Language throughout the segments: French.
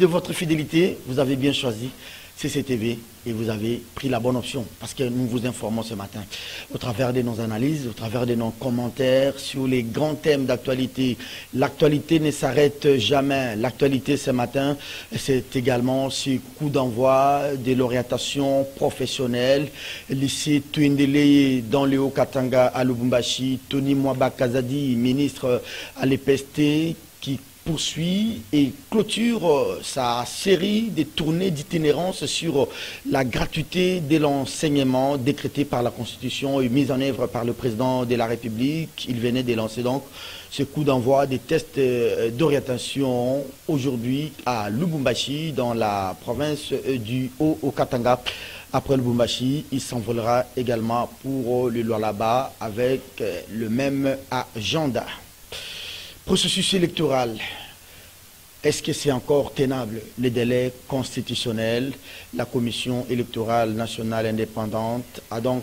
De votre fidélité, vous avez bien choisi CCTV et vous avez pris la bonne option parce que nous vous informons ce matin au travers de nos analyses, au travers de nos commentaires sur les grands thèmes d'actualité. L'actualité ne s'arrête jamais. L'actualité ce matin, c'est également ce coup d'envoi de l'orientation professionnelle. Lycée Twindele dans le Haut-Katanga à Lubumbashi, Tony Mwaba Kazadi, ministre à l'EPST, qui poursuit et clôture sa série de tournées d'itinérance sur la gratuité de l'enseignement décrétée par la Constitution et mise en œuvre par le président de la République. Il venait de lancer donc ce coup d'envoi des tests d'orientation aujourd'hui à Lubumbashi dans la province du Haut-Katanga. Après Lubumbashi, il s'envolera également pour le Lualaba avec le même agenda. Processus électoral, est-ce que c'est encore tenable? Les délais constitutionnels, la Commission électorale nationale indépendante a donc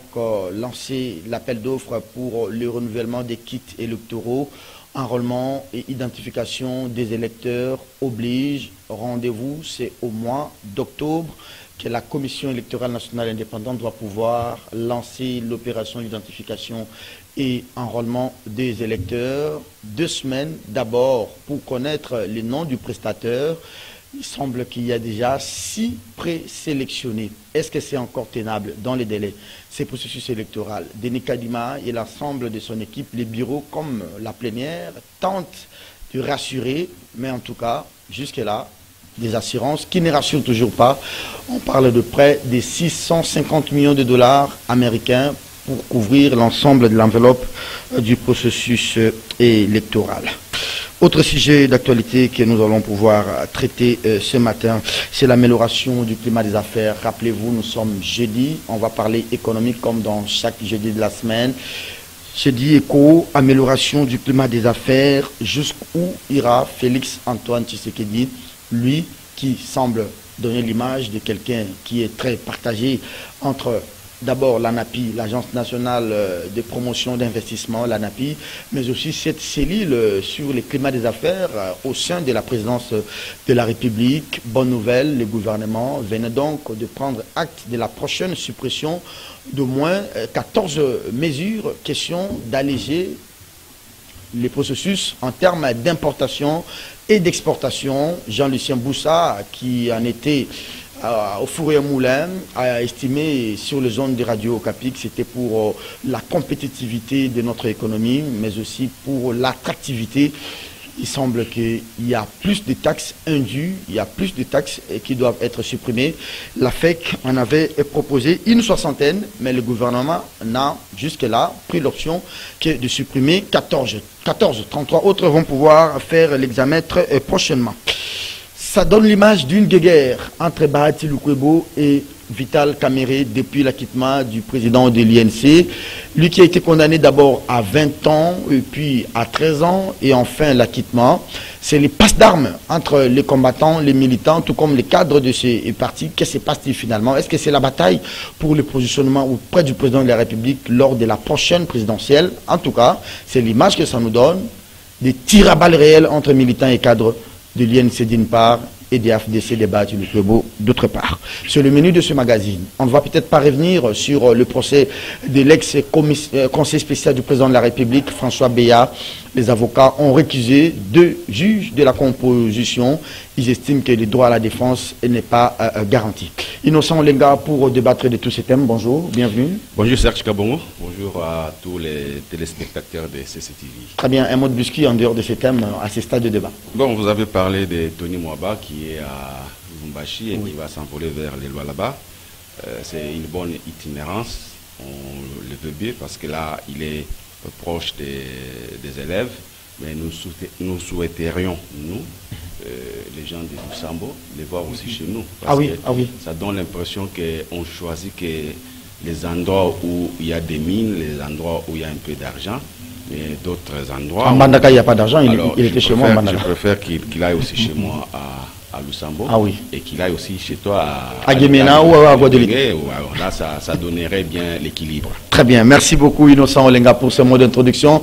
lancé l'appel d'offres pour le renouvellement des kits électoraux. Enrôlement et identification des électeurs oblige. Rendez-vous, c'est au mois d'octobre que la Commission électorale nationale indépendante doit pouvoir lancer l'opération d'identification et enrôlement des électeurs. 2 semaines d'abord pour connaître les noms du prestataire. Il semble qu'il y a déjà 6 présélectionnés. Est-ce que c'est encore tenable dans les délais? Ces processus électoral. Denis Kadima et l'ensemble de son équipe, les bureaux comme la plénière, tentent de rassurer, mais en tout cas, jusque-là, des assurances qui ne rassurent toujours pas. On parle de près de 650 millions de dollars américains pour couvrir l'ensemble de l'enveloppe du processus électoral. Autre sujet d'actualité que nous allons pouvoir traiter ce matin, c'est l'amélioration du climat des affaires. Rappelez-vous, nous sommes jeudi, on va parler économique comme dans chaque jeudi de la semaine. Jeudi éco, amélioration du climat des affaires, jusqu'où ira Félix Antoine Tshisekedi, lui qui semble donner l'image de quelqu'un qui est très partagé entre d'abord l'ANAPI, l'Agence nationale de promotion d'investissement, l'ANAPI, mais aussi cette cellule sur le climat des affaires au sein de la présidence de la République. Bonne nouvelle, le gouvernement venait donc de prendre acte de la prochaine suppression d'au moins 14 mesures, question d'alléger les processus en termes d'importation et d'exportation. Jean-Lucien Boussa, qui en était au four et au moulin, a estimé sur les zones de Radio Okapi que c'était pour la compétitivité de notre économie, mais aussi pour l'attractivité. Il semble qu'il y a plus de taxes indues, il y a plus de taxes qui doivent être supprimées. La FEC en avait proposé une 60aine, mais le gouvernement n'a jusque-là pris l'option que de supprimer 14. 33 autres vont pouvoir faire l'examen très prochainement. Ça donne l'image d'une guerre entre Bahati Lukwebo et Vital Kamerhe depuis l'acquittement du président de l'INC. Lui qui a été condamné d'abord à 20 ans, et puis à 13 ans, et enfin l'acquittement. C'est les passes d'armes entre les combattants, les militants, tout comme les cadres de ces partis. Qu'est-ce qui se passe-t-il finalement? Est-ce que c'est la bataille pour le positionnement auprès du président de la République lors de la prochaine présidentielle? En tout cas, c'est l'image que ça nous donne, des tirs à balles réels entre militants et cadres de l'INC d'une part et des AFDC débat du Lukwebo d'autre part. Sur le menu de ce magazine, on ne va peut-être pas revenir sur le procès de l'ex-conseil spécial du président de la République, François Béat. Les avocats ont récusé 2 juges de la composition. Ils estiment que le droit à la défense n'est pas garanti. Innocent Lenga pour débattre de tous ces thèmes. Bonjour, bienvenue. Bonjour Serge Kabongo, bonjour à tous les téléspectateurs de CCTV. Très bien, un mot de Busky en dehors de ces thèmes à ce stade de débat. Bon, vous avez parlé de Tony Mwaba qui est à Lubumbashi et qui va s'envoler vers les Lualaba. C'est une bonne itinérance, on le veut bien parce que là, il est proche des élèves, mais nous souhaiterions, nous, les gens de Lusambo, les voir aussi chez nous. Parce que ça donne l'impression qu'on choisit que les endroits où il y a des mines, les endroits où il y a un peu d'argent, mais d'autres endroits... En Bandaka, il n'y a pas d'argent, il était chez moi en Bandaka. Je préfère qu'il aille aussi chez moi à Lusambo, et qu'il aille aussi chez toi à Guémena ou à Guadeloupe. Là, ça donnerait bien l'équilibre. Très bien, merci beaucoup Innocent Olenga pour ce mot d'introduction.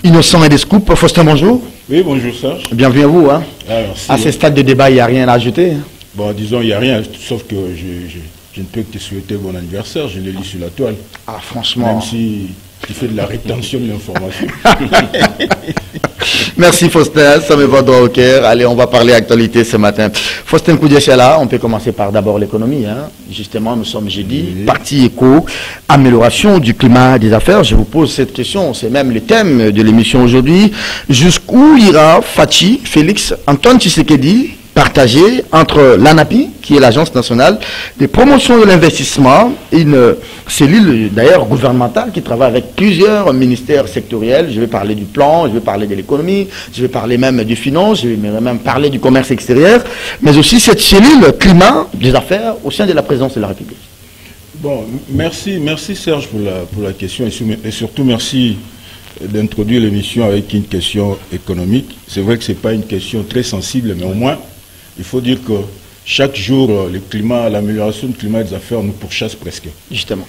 Innocent et des scoops, Faustin, bonjour. Oui, bonjour Serge. Bienvenue à vous. Hein. Alors, à ce stade de débat, il n'y a rien à ajouter. Bon, disons, il n'y a rien, sauf que je ne peux que te souhaiter bon anniversaire, je l'ai lu sur la toile. Ah, franchement. Même si tu fais de la rétention de l'information. Merci Faustin, ça me va droit au cœur. Allez, on va parler actualité ce matin. Faustin Koudjechala, on peut commencer par d'abord l'économie. Hein. Justement, nous sommes jeudi, partie éco, amélioration du climat des affaires. Je vous pose cette question, c'est même le thème de l'émission aujourd'hui. Jusqu'où ira Fachi, Félix, Antoine Tshisekedi, partagé entre l'ANAPI, qui est l'Agence nationale de promotion de l'investissement, une cellule d'ailleurs gouvernementale qui travaille avec plusieurs ministères sectoriels. Je vais parler du plan, je vais parler de l'économie, je vais parler même du finance, je vais même parler du commerce extérieur, mais aussi cette cellule climat des affaires au sein de la présidence de la République. Bon, merci Serge pour la question et surtout merci d'introduire l'émission avec une question économique. C'est vrai que ce n'est pas une question très sensible, mais au moins, il faut dire que chaque jour, l'amélioration du climat des affaires nous pourchasse presque. Justement.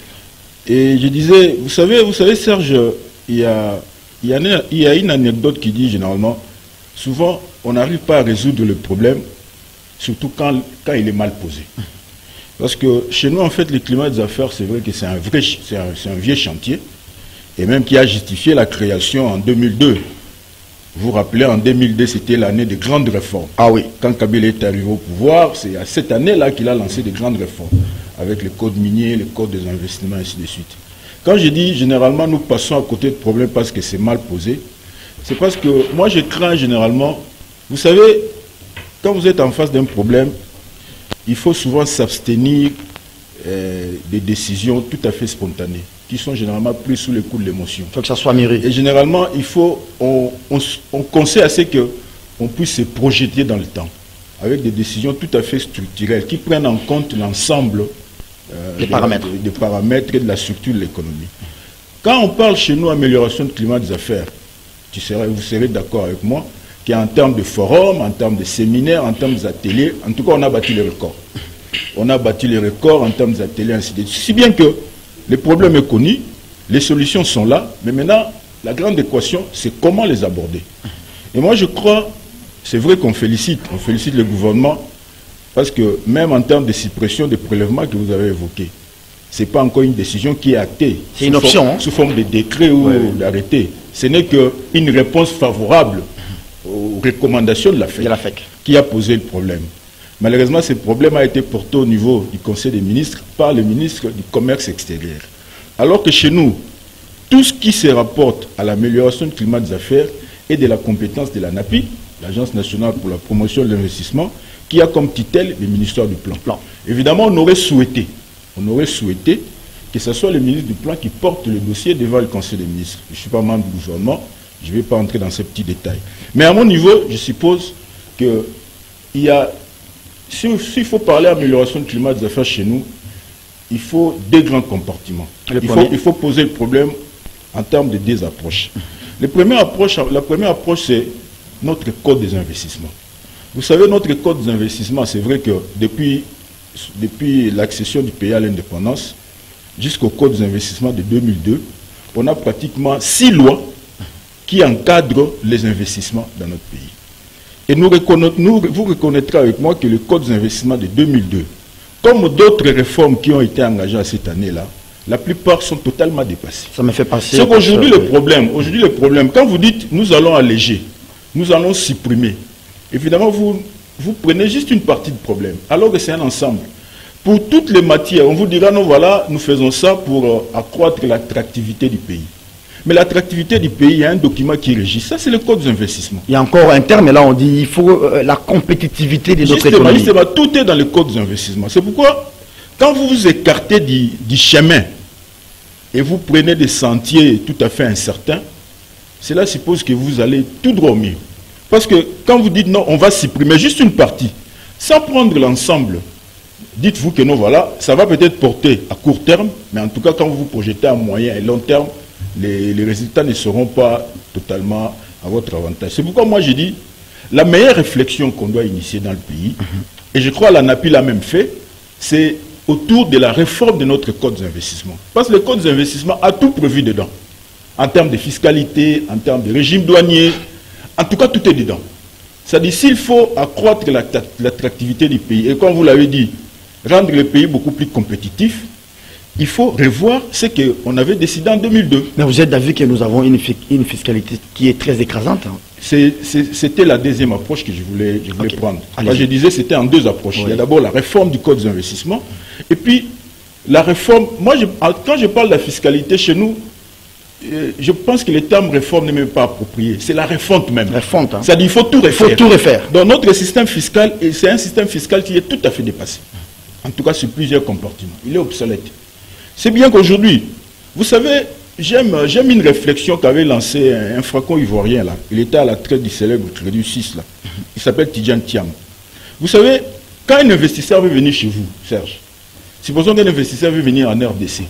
Et je disais, vous savez Serge, il y a une anecdote qui dit généralement, souvent on n'arrive pas à résoudre le problème, surtout quand il est mal posé. Parce que chez nous, en fait, le climat des affaires, c'est vrai que c'est un vieux chantier, et même qui a justifié la création en 2002. Vous vous rappelez, en 2002, c'était l'année des grandes réformes. Ah oui. Quand Kabila est arrivé au pouvoir, c'est à cette année-là qu'il a lancé des grandes réformes, avec le code minier, le code des investissements, ainsi de suite. Quand je dis, généralement, nous passons à côté de problèmes parce que c'est mal posé, c'est parce que moi, je crains généralement, vous savez, quand vous êtes en face d'un problème, il faut souvent s'abstenir des décisions tout à fait spontanées, qui sont généralement prises sous le coup de l'émotion. Il faut que ça soit mûri. Et généralement, on conseille à ce qu'on puisse se projeter dans le temps, avec des décisions tout à fait structurelles, qui prennent en compte l'ensemble des paramètres et de la structure de l'économie. Quand on parle chez nous amélioration du climat des affaires, vous serez d'accord avec moi, qu'en termes de forums, en termes de séminaires, en termes d'ateliers, en tout cas, on a battu les records. On a battu les records en termes d'ateliers, ainsi de suite. Si bien que le problème est connu, les solutions sont là, mais maintenant, la grande équation, c'est comment les aborder. Et moi, je crois, c'est vrai qu'on félicite le gouvernement, parce que même en termes de suppression des prélèvements que vous avez évoqués, ce n'est pas encore une décision qui est actée. C'est une option. Sous forme de décret ou d'arrêté. Ce n'est qu'une réponse favorable aux recommandations de la FEC, qui a posé le problème. Malheureusement, ce problème a été porté au niveau du Conseil des ministres par le ministre du Commerce extérieur. Alors que chez nous, tout ce qui se rapporte à l'amélioration du climat des affaires est de la compétence de l'ANAPI, l'Agence nationale pour la promotion de l'investissement, qui a comme titel le ministère du Plan. Évidemment, on aurait souhaité que ce soit le ministre du Plan qui porte le dossier devant le Conseil des ministres. Je ne suis pas membre du gouvernement, je ne vais pas entrer dans ces petits détails. Mais à mon niveau, je suppose qu'il y a... S'il faut parler d'amélioration du climat des affaires chez nous, il faut deux grands compartiments. Il faut poser le problème en termes de deux approches. La première approche, c'est notre code des investissements. Vous savez, notre code des investissements, c'est vrai que depuis l'accession du pays à l'indépendance, jusqu'au code des investissements de 2002, on a pratiquement 6 lois qui encadrent les investissements dans notre pays. Et vous reconnaîtrez avec moi que le code des investissements de 2002, comme d'autres réformes qui ont été engagées à cette année-là, la plupart sont totalement dépassées. Ça me fait passer. C'est qu'aujourd'hui, le problème, quand vous dites nous allons alléger, nous allons supprimer, évidemment, vous prenez juste une partie du problème, alors que c'est un ensemble. Pour toutes les matières, on vous dira non, voilà, nous faisons ça pour accroître l'attractivité du pays. Mais l'attractivité du pays, il y a un document qui régit. Ça, c'est le code des investissements. Il y a encore un terme, et là on dit il faut la compétitivité de notre économie. Justement, tout est dans le code des investissements. C'est pourquoi, quand vous vous écartez du chemin et vous prenez des sentiers tout à fait incertains, cela suppose que vous allez tout droit au mur. Parce que quand vous dites non, on va supprimer juste une partie, sans prendre l'ensemble, dites-vous que non, voilà, ça va peut-être porter à court terme, mais en tout cas, quand vous vous projetez à moyen et long terme, les résultats ne seront pas totalement à votre avantage. C'est pourquoi moi je dis, la meilleure réflexion qu'on doit initier dans le pays, et je crois que l'ANAPI l'a même fait, c'est autour de la réforme de notre code des investissements. Parce que le code des investissements a tout prévu dedans, en termes de fiscalité, en termes de régime douanier, En tout cas, tout est dedans. C'est-à-dire, s'il faut accroître l'attractivité du pays, et comme vous l'avez dit, rendre le pays beaucoup plus compétitif, il faut revoir ce qu'on avait décidé en 2002. Mais vous êtes d'avis que nous avons une fiscalité qui est très écrasante, hein? C'était la deuxième approche que je voulais prendre. Moi, je disais que c'était en deux approches. Oui. Il y a d'abord la réforme du code des investissements, et puis la réforme... Moi, quand je parle de la fiscalité chez nous, je pense que le terme réforme n'est même pas approprié. C'est la refonte même. Refonte, hein. C'est-à-dire qu'il faut tout refaire. Il faut tout refaire. Dans notre système fiscal, et c'est un système fiscal qui est tout à fait dépassé. En tout cas, sur plusieurs comportements. Il est obsolète. C'est bien qu'aujourd'hui, vous savez, j'aime une réflexion qu'avait lancée un fracon ivoirien là. Il était à la traite du célèbre Crédit 6 là. Il s'appelle Tidjane Thiam. Vous savez, quand un investisseur veut venir chez vous, Serge, supposons qu'un investisseur veut venir en RDC.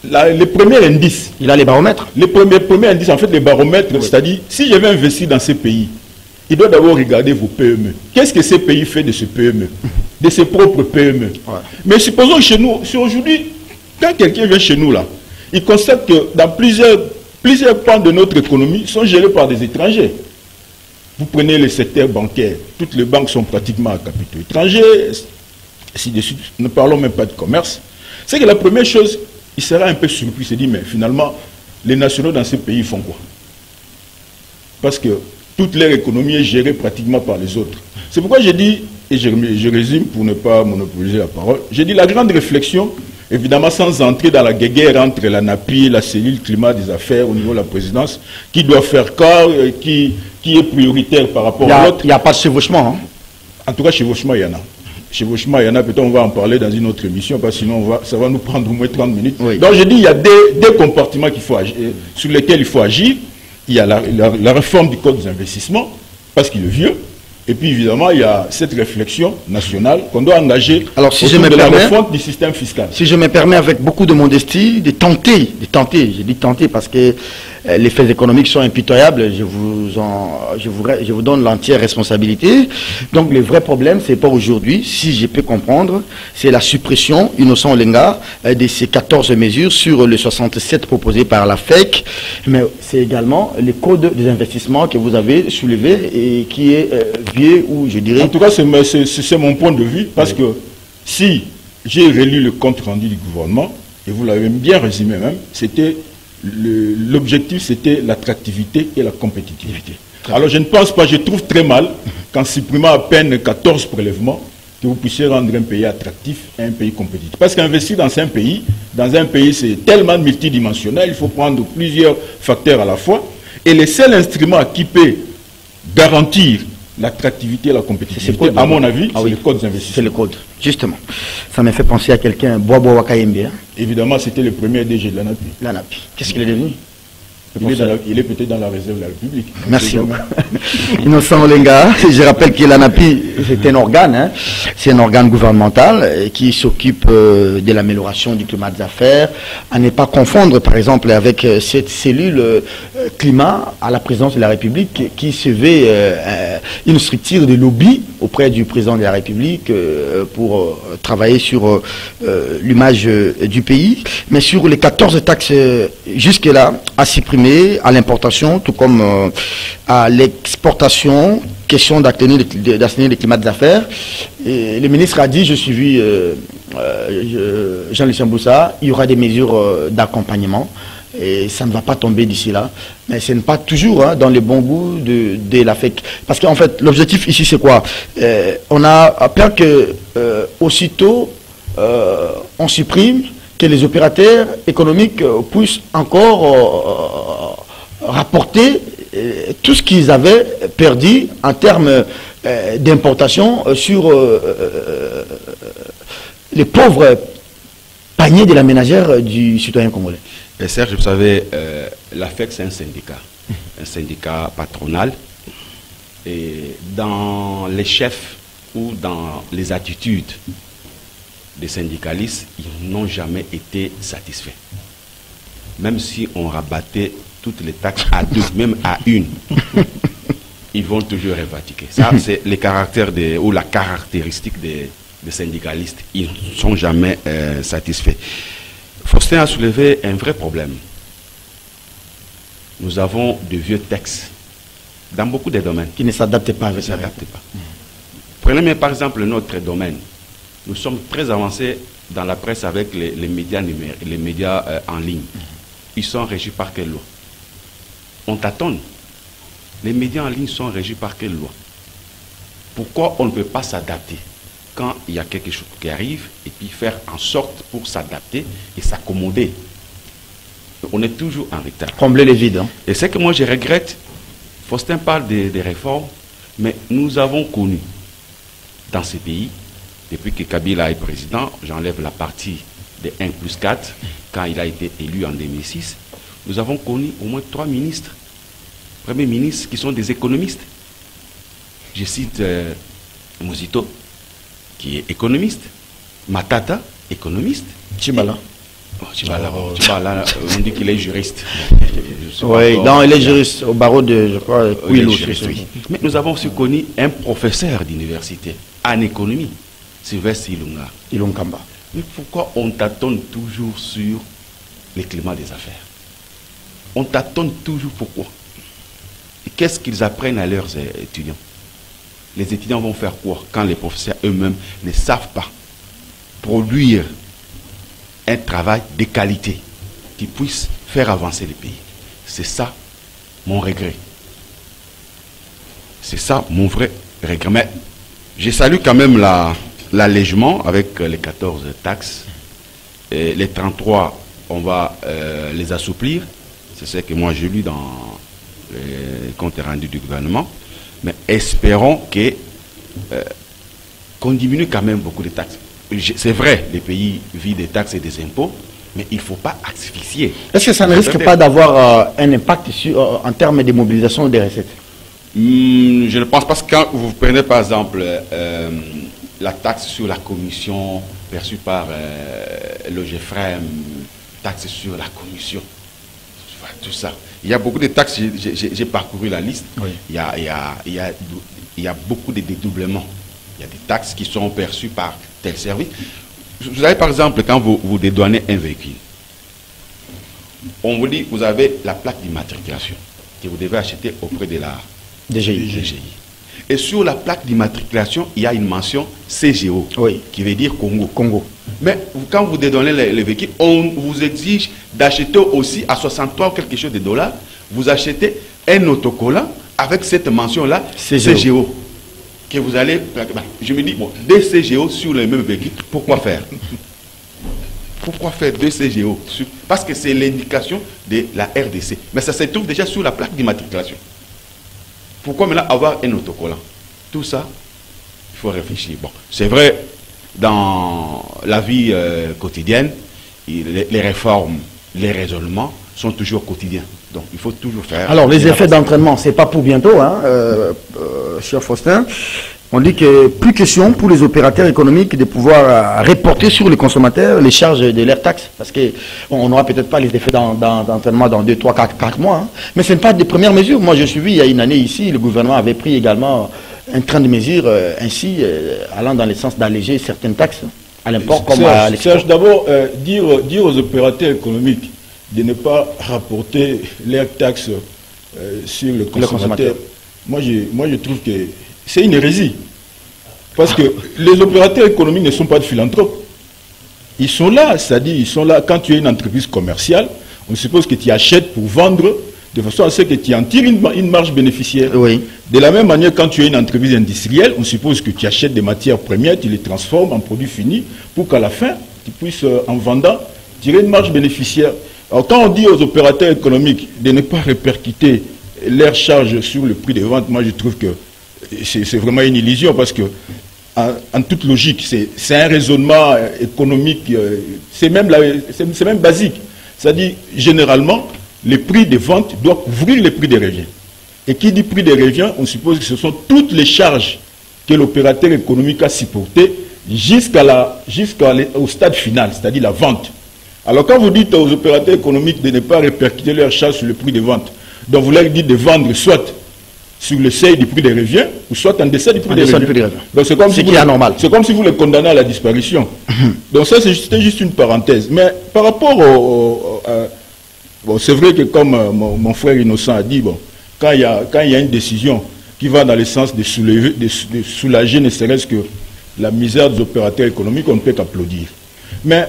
Le premier indice. Il a les baromètres. Le premier indice, en fait, les baromètres, oui. C'est-à-dire, si je vais investir dans ces pays, il doit d'abord regarder vos PME. Qu'est-ce que ces pays font de ce PME? De ses propres PME. Ouais. Mais supposons que chez nous, si aujourd'hui, quand quelqu'un vient chez nous là, il constate que dans plusieurs pans de notre économie sont gérés par des étrangers. Vous prenez le secteur bancaire, toutes les banques sont pratiquement à capitaux étrangers, ainsi de suite. Ne parlons même pas de commerce. C'est que la première chose, il sera un peu surpris, il se dit, mais finalement, les nationaux dans ces pays font quoi? Parce que toute leur économie est gérée pratiquement par les autres. C'est pourquoi j'ai dit, et je résume pour ne pas monopoliser la parole, j'ai dit la grande réflexion, évidemment sans entrer dans la guerre entre la NAPI, la cellule climat des affaires au niveau de la présidence, qui doit faire corps, qui est prioritaire par rapport à l'autre. Il n'y a pas de chevauchement. Hein? En tout cas, chevauchement, il y en a. Chevauchement, il y en a, peut-être on va en parler dans une autre émission, parce que sinon ça va nous prendre au moins 30 minutes. Oui. Donc j'ai dit, il y a des comportements sur lesquels il faut agir. Il y a la réforme du code des investissements, parce qu'il est vieux. Et puis évidemment, il y a cette réflexion nationale qu'on doit engager. Alors, si je me la permets, refonte du système fiscal. Si je me permets, avec beaucoup de modestie, de tenter, j'ai dit tenter parce que les faits économiques sont impitoyables, je vous donne l'entière responsabilité. Donc le vrai problème, c'est pas aujourd'hui, si je peux comprendre, c'est la suppression, Innocent Olenga, de ces 14 mesures sur les 67 proposées par la FEC, mais c'est également le code des investissements que vous avez soulevé et qui est vieux, ou je dirais... En tout cas, c'est mon point de vue, parce que si j'ai relu le compte rendu du gouvernement, et vous l'avez bien résumé même, c'était... L'objectif, c'était l'attractivité et la compétitivité. Alors, je ne pense pas, je trouve très mal, qu'en supprimant à peine 14 prélèvements, que vous puissiez rendre un pays attractif et un pays compétitif. Parce qu'investir dans un pays, c'est tellement multidimensionnel, il faut prendre plusieurs facteurs à la fois. Et le seul instrument qui peut garantir l'attractivité et la compétitivité, à mon avis, c'est le code des investissements. C'est le code, justement. Ça me fait penser à quelqu'un, Boabo Wakayembe. Hein? Évidemment, c'était le premier DG de la NAPI. La NAPI. Qu'est-ce qu'il est devenu? Il est peut-être dans la réserve de la République. Merci beaucoup. Innocent Olenga, je rappelle que l'ANAPI, c'est un organe, hein, c'est un organe gouvernemental qui s'occupe de l'amélioration du climat des affaires, à ne pas confondre par exemple avec cette cellule climat à la présidence de la République qui se veut une structure de lobby auprès du président de la République pour travailler sur l'image du pays. Mais sur les 14 taxes jusque-là à supprimer, à l'importation, tout comme à l'exportation, question d'assainir le climat des affaires. Et le ministre a dit, je suis Jean-Lucien Boussa, il y aura des mesures d'accompagnement. Et ça ne va pas tomber d'ici là. Mais ce n'est pas toujours dans le bon goût de la FEC. Parce qu'en fait, l'objectif ici, c'est quoi? On a peur que aussitôt, on supprime, que les opérateurs économiques puissent encore rapporter tout ce qu'ils avaient perdu en termes d'importation sur les pauvres paniers de la ménagère du citoyen congolais. Et Serge, vous savez, la FEC, c'est un syndicat patronal. Et dans les chefs ou dans les attitudes des syndicalistes, ils n'ont jamais été satisfaits. Même si on rabattait toutes les taxes à deux, même à une, ils vont toujours revendiquer. Ça, c'est les caractères ou la caractéristique des syndicalistes. Ils ne sont jamais satisfaits. Faustin a soulevé un vrai problème. Nous avons de vieux textes dans beaucoup de domaines. Qui ne s'adaptent pas. Ne s'adaptent pas. Prenez par exemple notre domaine. Nous sommes très avancés dans la presse avec les médias numériques, les médias en ligne. Ils sont régis par quelle loi? On tâtonne. Les médias en ligne sont régis par quelle loi? Pourquoi on ne peut pas s'adapter quand il y a quelque chose qui arrive et puis faire en sorte pour s'adapter et s'accommoder? On est toujours en retard. Combler les vides. Hein. Et c'est que moi je regrette, Faustin parle des réformes, mais nous avons connu dans ces pays, depuis que Kabila est président, j'enlève la partie de 1+4, quand il a été élu en 2006, nous avons connu au moins 3 ministres, premiers ministres qui sont des économistes. Je cite Mozito, qui est économiste, Matata, économiste. Tchibala. Tchibala, on dit qu'il est juriste. Oui, non, il est juriste au barreau de, je crois, oui. Mais nous avons aussi connu un professeur d'université en économie, Sylvestre Ilunkamba. Mais pourquoi on tâtonne toujours sur les climats des affaires? On tâtonne toujours pourquoi? Et qu'est-ce qu'ils apprennent à leurs étudiants? Les étudiants vont faire quoi quand les professeurs eux-mêmes ne savent pas produire un travail de qualité qui puisse faire avancer le pays? C'est ça mon regret. C'est ça mon vrai regret. Mais je salue quand même l'allègement avec les 14 taxes. Et les 33, on va les assouplir. C'est ce que moi j'ai lu dans les comptes rendus du gouvernement. Mais espérons qu'on diminue quand même beaucoup de taxes. C'est vrai, les pays vivent des taxes et des impôts, mais il ne faut pas asphyxier. Est-ce que ça ne risque pas d'avoir un impact en termes de mobilisation des recettes? Je ne pense pas que quand vous prenez par exemple la taxe sur la commission perçue par l'OGFREM, taxe sur la commission, tout ça. Il y a beaucoup de taxes, j'ai parcouru la liste, oui. Il y a beaucoup de dédoublements. Il y a des taxes qui sont perçues par tel service. Vous avez par exemple, quand vous dédouanez un véhicule, on vous dit, vous avez la plaque d'immatriculation que vous devez acheter auprès de la DGI. Et sur la plaque d'immatriculation, il y a une mention CGO, oui, qui veut dire Congo. Mais quand vous dédouanez les véhicules, on vous exige d'acheter aussi à 63 ou quelque chose de dollars, vous achetez un autocollant avec cette mention-là, CGO. Que vous allez... Je me dis, bon, 2 CGO sur le même véhicule, pourquoi faire? Pourquoi faire 2 CGO? Parce que c'est l'indication de la RDC. Mais ça se trouve déjà sur la plaque d'immatriculation. Pourquoi maintenant avoir un autocollant? Tout ça, il faut réfléchir. Bon, c'est vrai, dans la vie quotidienne, les réformes, les raisonnements sont toujours quotidiens. Donc, il faut toujours faire... Alors, les effets d'entraînement, ce n'est pas pour bientôt, hein, cher Faustin. On dit que plus question pour les opérateurs économiques de pouvoir reporter sur les consommateurs les charges de leurs taxes. Parce qu'on n'aura peut-être pas les effets d'entraînement dans 2, 3, 4 mois. Hein. Mais ce n'est pas des premières mesures. Moi, je suis vu il y a une année ici, le gouvernement avait pris également un train de mesures ainsi, allant dans le sens d'alléger certaines taxes, à l'import comme à l'export. Serge, d'abord, dire aux opérateurs économiques de ne pas rapporter leurs taxes sur le consommateur. Moi, je trouve que c'est une hérésie. Parce que les opérateurs économiques ne sont pas de philanthropes. Ils sont là, c'est-à-dire, ils sont là quand tu es une entreprise commerciale, on suppose que tu achètes pour vendre, de façon à ce que tu en tires une marge bénéficiaire. Oui. De la même manière, quand tu es une entreprise industrielle, on suppose que tu achètes des matières premières, tu les transformes en produits finis, pour qu'à la fin, tu puisses, en vendant, tirer une marge bénéficiaire. Alors quand on dit aux opérateurs économiques de ne pas répercuter leurs charges sur le prix de vente, moi je trouve que c'est vraiment une illusion parce que en toute logique, c'est un raisonnement économique, c'est même basique. C'est-à-dire, généralement, les prix de vente doivent couvrir les prix de revient. Et qui dit prix de revient, on suppose que ce sont toutes les charges que l'opérateur économique a supportées jusqu'au stade final, c'est-à-dire la vente. Alors quand vous dites aux opérateurs économiques de ne pas répercuter leurs charges sur le prix de vente, donc vous leur dites de vendre soit sur le seuil du prix de revient, ou soit en deçà du prix de revient. Donc c'est comme, si vous les condamnez à la disparition. Donc ça, c'était juste une parenthèse. Mais par rapport bon, c'est vrai que comme mon frère Innocent a dit, bon, quand il y a une décision qui va dans le sens de soulager ne serait-ce que la misère des opérateurs économiques, on ne peut qu'applaudir. Mais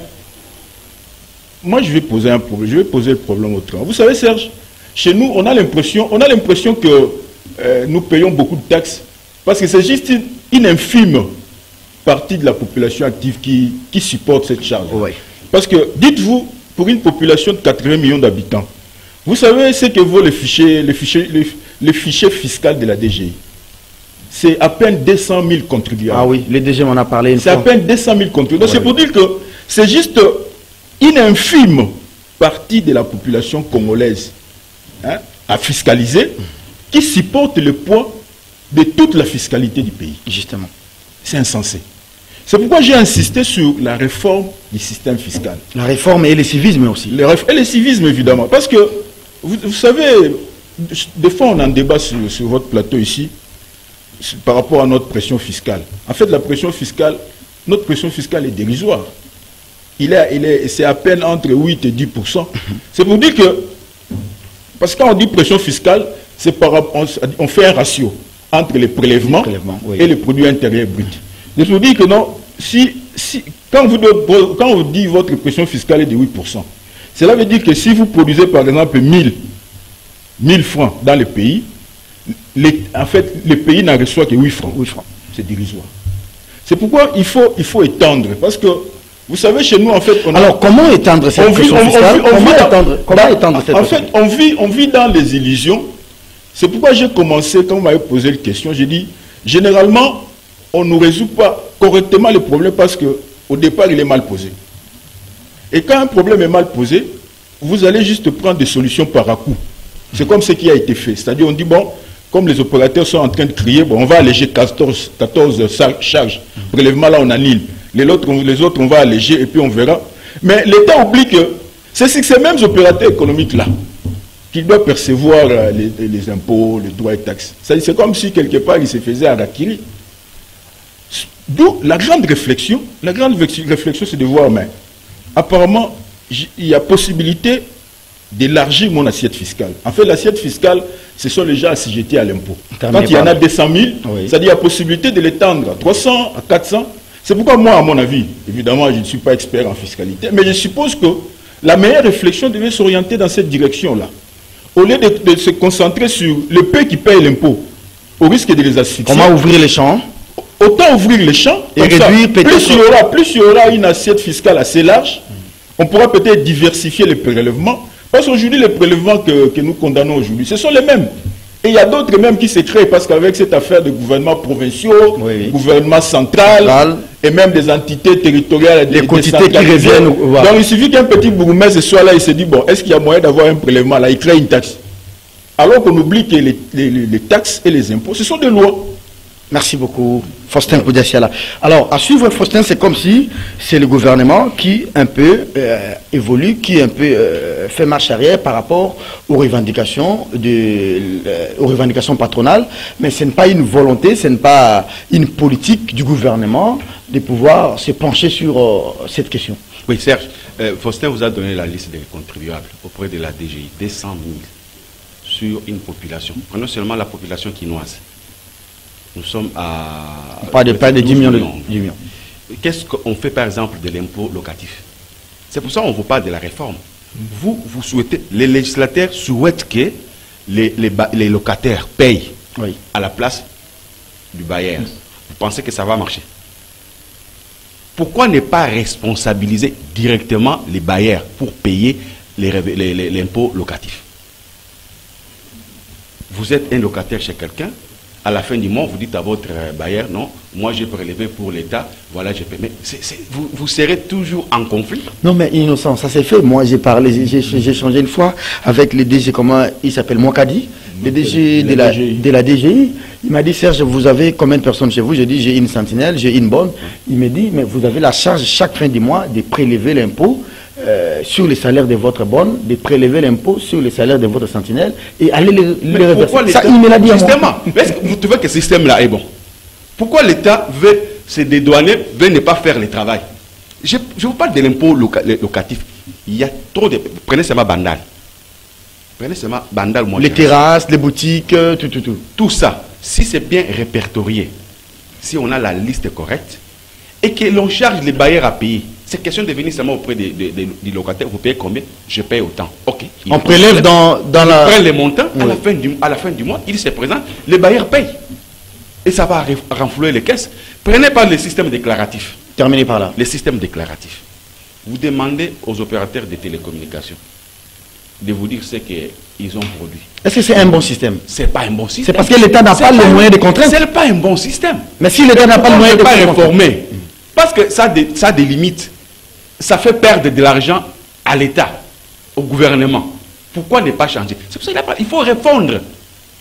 moi, je vais poser un problème. Je vais poser le problème autrement. Vous savez, Serge, chez nous, on a l'impression que nous payons beaucoup de taxes parce que c'est juste une infime partie de la population active qui supporte cette charge. Oui. Parce que, dites-vous, pour une population de 80 millions d'habitants, vous savez ce que vaut le fichier fiscal de la DGI? C'est à peine 200 000 contribuables. Ah oui, le DG m'en a parlé une fois. C'est à peine 200 000 contribuables. Donc c'est pour dire que c'est juste une infime partie de la population congolaise à fiscaliser qui supporte le poids de toute la fiscalité du pays. Justement. C'est insensé. C'est pourquoi j'ai insisté sur la réforme du système fiscal. La réforme et le civisme aussi. Et le civisme, évidemment. Parce que, vous savez, des fois on en débat sur votre plateau ici, par rapport à notre pression fiscale. En fait, la pression fiscale, notre pression fiscale est dérisoire. C'est à peine entre 8 et 10%. C'est pour dire que, parce que quand on dit pression fiscale, on fait un ratio entre les prélèvements et le produit intérieur brut. C'est pour dire que non, quand on dit votre pression fiscale est de 8%, cela veut dire que si vous produisez par exemple 1000 francs dans le pays, en fait, le pays n'en reçoit que 8 francs. 8 francs. C'est dérisoire. C'est pourquoi il faut étendre. Parce que, vous savez, chez nous, en fait... Alors, comment étendre cette pression fiscale? Comment étendre cette pression? En fait, on vit dans les illusions. C'est pourquoi j'ai commencé, quand vous m'avez posé la question, j'ai dit, généralement, on ne résout pas correctement le problème parce qu'au départ, il est mal posé. Et quand un problème est mal posé, vous allez juste prendre des solutions par à-coup. C'est comme ce qui a été fait. C'est-à-dire, on dit, bon, comme les opérateurs sont en train de crier, bon, on va alléger 14 charges. Prélèvement, là, on annule. Les autres, on va alléger et puis on verra. Mais l'État oublie que c'est ces mêmes opérateurs économiques-là qui doivent percevoir les impôts, les droits et taxes. C'est comme si, quelque part, ils se faisaient harakiri. D'où la grande réflexion. La grande réflexion, c'est de voir, mais apparemment, il y a possibilité d'élargir mon assiette fiscale. En fait, l'assiette fiscale, ce sont les gens assujettis à l'impôt. Quand il y en a 200 000, oui, c'est-à-dire la possibilité de l'étendre à 300, à 400. C'est pourquoi moi, à mon avis, évidemment, je ne suis pas expert en fiscalité, mais je suppose que la meilleure réflexion devait s'orienter dans cette direction-là. Au lieu de se concentrer sur le peu qui paye l'impôt, au risque de les asphyxier. Comment ouvrir les champs? Autant ouvrir les champs, et réduire peut-être. Plus il y aura une assiette fiscale assez large, on pourra peut-être diversifier les prélèvements. Parce qu'aujourd'hui, les prélèvements que nous condamnons aujourd'hui, ce sont les mêmes. Et il y a d'autres même qui se créent parce qu'avec cette affaire de gouvernements provinciaux, gouvernement central, et même des entités territoriales, des quantités qui reviennent. Donc il suffit qu'un petit bourgmestre soit là et se dit, bon, est-ce qu'il y a moyen d'avoir un prélèvement là? Il crée une taxe. Alors qu'on oublie que les taxes et les impôts, ce sont des lois. Merci beaucoup, Faustin Koudiassiala. Alors, à suivre, Faustin, c'est comme si c'est le gouvernement qui un peu évolue, qui un peu fait marche arrière par rapport aux revendications patronales, mais ce n'est pas une volonté, ce n'est pas une politique du gouvernement de pouvoir se pencher sur cette question. Oui, Serge, Faustin vous a donné la liste des contribuables auprès de la DGI, 200 000 sur une population. Prenons seulement la population quinoise. Nous sommes à... On parle de près de 10 millions. Qu'est-ce qu'on fait par exemple de l'impôt locatif? C'est pour ça qu'on vous parle de la réforme. Vous souhaitez, les législateurs souhaitent que les locataires payent à la place du bailleur. Vous pensez que ça va marcher? Pourquoi ne pas responsabiliser directement les bailleurs pour payer l'impôt locatif? Vous êtes un locataire chez quelqu'un, à la fin du mois, vous dites à votre bailleur, non, moi j'ai prélevé pour l'État, voilà, j'ai payé. Mais vous serez toujours en conflit. Non, mais innocent, ça c'est fait. Moi j'ai parlé, j'ai changé une fois avec le DG, comment il s'appelle, Mokadi, le DG de la DGI. Il m'a dit, Serge, vous avez combien de personnes chez vous? J'ai dit, j'ai une sentinelle, j'ai une bonne. Il me dit, mais vous avez la charge chaque fin du mois de prélever l'impôt sur les salaires de votre bonne, de prélever l'impôt sur les salaires de votre sentinelle et aller les reverser. Ça, il me l'a dit. Justement, est-ce que vous trouvez que ce système-là est bon? Pourquoi l'État veut se dédouaner, veut ne pas faire le travail? Je vous parle de l'impôt locatif. Il y a trop de... Prenez seulement Bandal. Prenez seulement Bandal, moi. Les terrasses, les boutiques, tout. Tout ça, si c'est bien répertorié, si on a la liste correcte, et que l'on charge les bailleurs à payer, c'est question de venir seulement auprès des locataires. Vous payez combien? Je paye autant. Ok. On prélève dans la... On prend les montants, à la fin du mois, il se présente, les bailleurs payent. Et ça va renflouer les caisses. Prenez pas le système déclaratif. Terminez par là. Les systèmes déclaratifs. Vous demandez aux opérateurs de télécommunications de vous dire ce qu'ils ont produit. Est-ce que c'est un bon système? C'est pas un bon système. C'est parce que l'État n'a pas le moyen de contraindre. C'est pas un bon système. Mais si l'État n'a pas le moyen de contraindre, réformer, parce que ça a des limites. Ça fait perdre de l'argent à l'État, au gouvernement. Pourquoi ne pas changer? C'est pour ça qu'il faut répondre.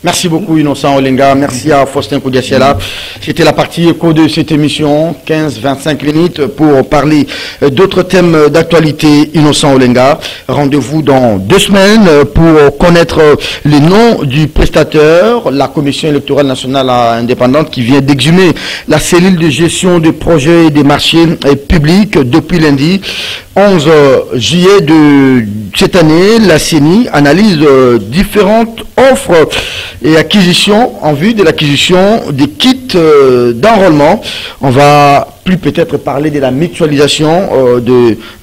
Merci beaucoup Innocent Olenga, merci à Faustin Koudiassiela. C'était la partie écho de cette émission, 15-25 minutes pour parler d'autres thèmes d'actualité. Innocent Olenga, rendez-vous dans 2 semaines pour connaître les noms du prestataire, la Commission électorale nationale indépendante qui vient d'exhumer la cellule de gestion des projets et des marchés publics depuis lundi 11 juillet de cette année. La CENI analyse différentes offres et acquisitions en vue de l'acquisition des kits d'enrôlement. On va plus peut-être parler de la mutualisation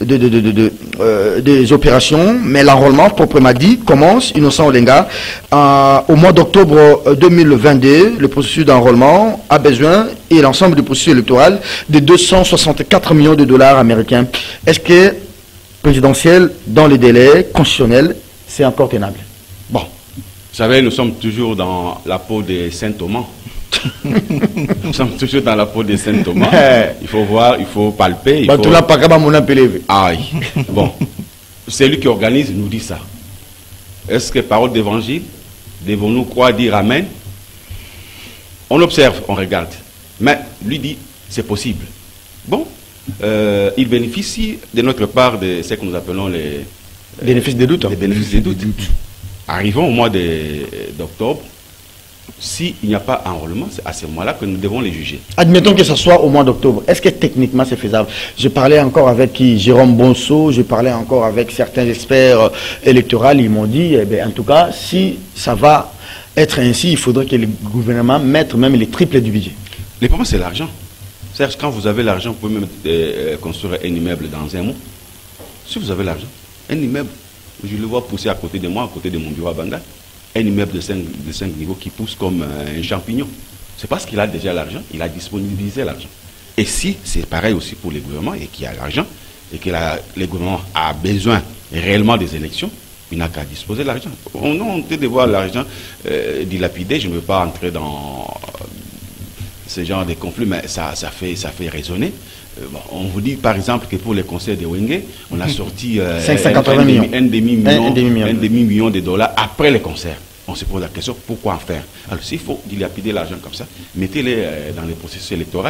des opérations, mais l'enrôlement proprement dit commence, Innocent Olenga, au mois d'octobre 2022. Le processus d'enrôlement a besoin, et l'ensemble du processus électoral, de 264 millions de dollars américains. Est-ce que présidentiel, dans les délais constitutionnels, c'est encore tenable? Bon, vous savez, nous sommes toujours dans la peau des Saint Thomas. Nous sommes toujours dans la peau des Saint Thomas. Il faut voir, il faut palper. Aïe. Bon, celui qui organise nous dit ça. Est-ce que parole d'évangile, devons-nous croire dire Amen? On observe, on regarde. Mais lui dit, c'est possible. Bon, il bénéficie de notre part de ce que nous appelons les bénéfices des doutes. Les bénéfices des doutes. Arrivons au mois d'octobre. S'il n'y a pas enrôlement, c'est à ce moment-là que nous devons les juger. Admettons que ce soit au mois d'octobre. Est-ce que techniquement c'est faisable? Je parlais encore avec Jérôme Bonso, je parlais encore avec certains experts électoraux. Ils m'ont dit, eh bien, en tout cas, si ça va être ainsi, il faudrait que le gouvernement mette même les triples du budget. Le problème, c'est l'argent. C'est-à-dire, quand vous avez l'argent, vous pouvez même construire un immeuble dans un mois. Si vous avez l'argent, un immeuble, je le vois pousser à côté de moi, à côté de mon bureau à Banga, un immeuble de 5 niveaux qui pousse comme un champignon. C'est parce qu'il a déjà l'argent, il a disponibilisé l'argent. Et si c'est pareil aussi pour les gouvernements et qu'il y a l'argent, et que le gouvernement a besoin réellement des élections, il n'a qu'à disposer de l'argent. On peut de voir l'argent dilapidé, je ne veux pas entrer dans ce genre de conflit, mais ça fait raisonner. Bon, on vous dit par exemple que pour les concerts de Wenge, on a sorti 580 millions. un demi-million de dollars après les concerts. On se pose la question, pourquoi en faire? Alors s'il faut dilapider l'argent comme ça, mettez-les dans les processus électoraux.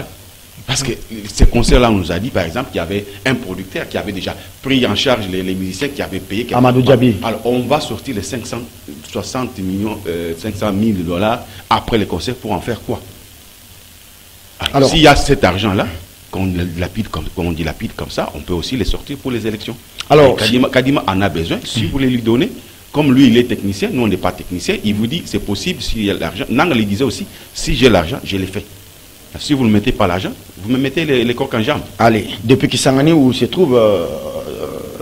Parce que ces concerts-là, on nous a dit par exemple qu'il y avait un producteur qui avait déjà pris en charge les musiciens qui avaient payé. Amadou Djabi. Alors on va sortir les 560 millions, 500 000 dollars après les concerts pour en faire quoi? Alors s'il y a cet argent-là, qu'on dilapide comme ça, on peut aussi les sortir pour les élections. Alors, Kadima en a besoin. Si vous voulez lui donner, comme lui il est technicien, nous on n'est pas technicien, il vous dit c'est possible s'il y a l'argent. Nang lui disait aussi, si j'ai l'argent, je l'ai fait. Si vous ne mettez pas l'argent, vous me mettez les coques en jambes. Allez, depuis Kisangani où se trouve